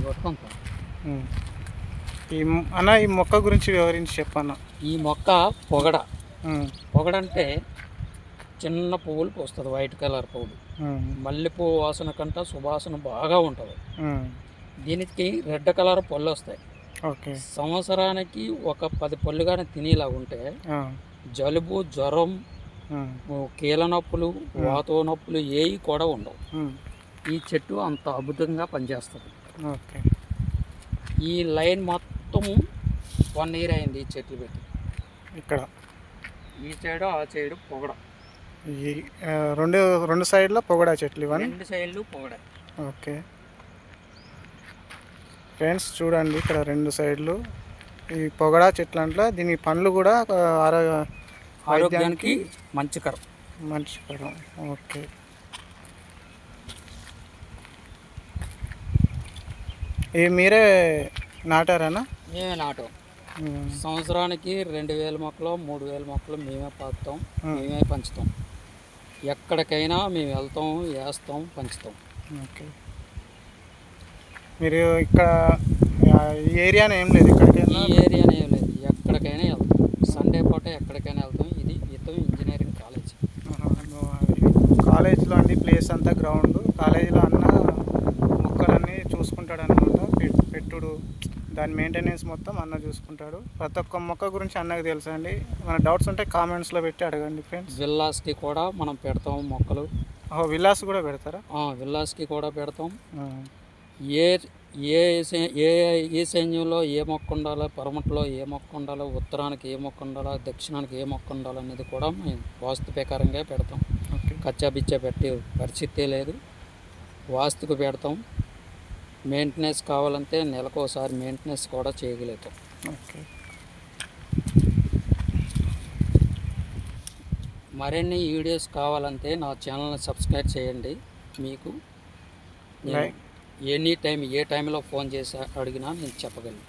కొట్టుకుంటాం. ఈ మొక్క గురించి వివరించి చెప్పన్న. ఈ మొక్క పొగడ. పొగడంటే చిన్న పువ్వులు పూస్తుంది, వైట్ కలర్ పువ్వులు. మల్లెపువ్వు వాసన కంటే సువాసన బాగా ఉంటుంది. దీనికి రెడ్ కలర్ పళ్ళు వస్తాయి. ఓకే. సంవత్సరానికి ఒక 10 పళ్ళు కానీ తినేలా ఉంటే జలుబు, జ్వరం, కీళ్ళ నొప్పులు, వాత నొప్పులు ఏవి కూడా ఉండవు. ఈ చెట్టు అంత అద్భుతంగా పనిచేస్తుంది. ఓకే. ఈ లైన్ మొత్తం 1 ఇయర్ అయింది ఈ చెట్లు పెట్టి. ఇక్కడ ఈ సైడు ఆ సైడు పొగడ. ఈ రెండు సైడ్లో పొగడా చెట్లు ఇవన్నీ. 2 సైడ్లు పొగడ. ఓకే ఫ్రెండ్స్, చూడండి ఇక్కడ 2 సైడ్లు ఈ పొగడా చెట్లు అంటే దీని పండ్లు కూడా ఆరోగ్యానికి మంచికరం. ఓకే. ఇవి మీరే నాటారానా? మేమే నాటాం. సంవత్సరానికి 2000 మొక్కలు 3000 మొక్కలు మేమే పాతాం, మేమే పంచుతాం. ఎక్కడికైనా మేము వెళ్తాం, వేస్తాం, పంచుతాం. ఓకే. మీరు ఇక్కడ ఈ ఏరియానే ఏం లేదు? ఈ ఏరియానే ఏం లేదు, ఎక్కడికైనా వెళ్తాం. సండే పూట ఎక్కడికైనా వెళ్తాం. ఇది ఈతం ఇంజనీరింగ్ కాలేజ్. కాలేజ్లో అండి ప్లేస్ అంతా గ్రౌండ్. కాలేజీలో అన్న మొక్కలన్నీ చూసుకుంటాడు అనమాట. పెట్టుడు, దాని మెయింటెనెన్స్ మొత్తం అన్న చూసుకుంటాడు. ప్రతి ఒక్క మొక్క గురించి అన్నకు తెలుసా అండి. మన డౌట్స్ ఉంటే కామెంట్స్లో పెట్టి అడగండి ఫ్రెండ్స్. విల్లాస్కి కూడా మనం పెడతాం మొక్కలు. విల్లాస్ కూడా పెడతారా? విల్లాస్కి కూడా పెడతాం. ఈశాన్యంలో ఏ మొక్క ఉండాలో, పరమట్లో ఏ మొక్క ఉండాలో, ఉత్తరానికి ఏ మొక్క ఉండాలో, దక్షిణానికి ఏ మొక్క ఉండాలో అనేది కూడా మేము వాస్తు ప్రకారంగా పెడతాం. కచ్చాబిచ్చా పెట్టే పరిస్థితే లేదు. వాస్తుకు పెడతాం. మెయింటెనెన్స్ కావాలంటే నెలకోసారి మెయింటెనెన్స్ కూడా చేయగలుగుతాం. ఓకే. మరిన్ని వీడియోస్ కావాలంటే నా ఛానల్ని సబ్స్క్రైబ్ చేయండి. మీకు ఎనీ టైం ఏ టైంలో ఫోన్ చేసి అడిగినా నేను చెప్పగలను.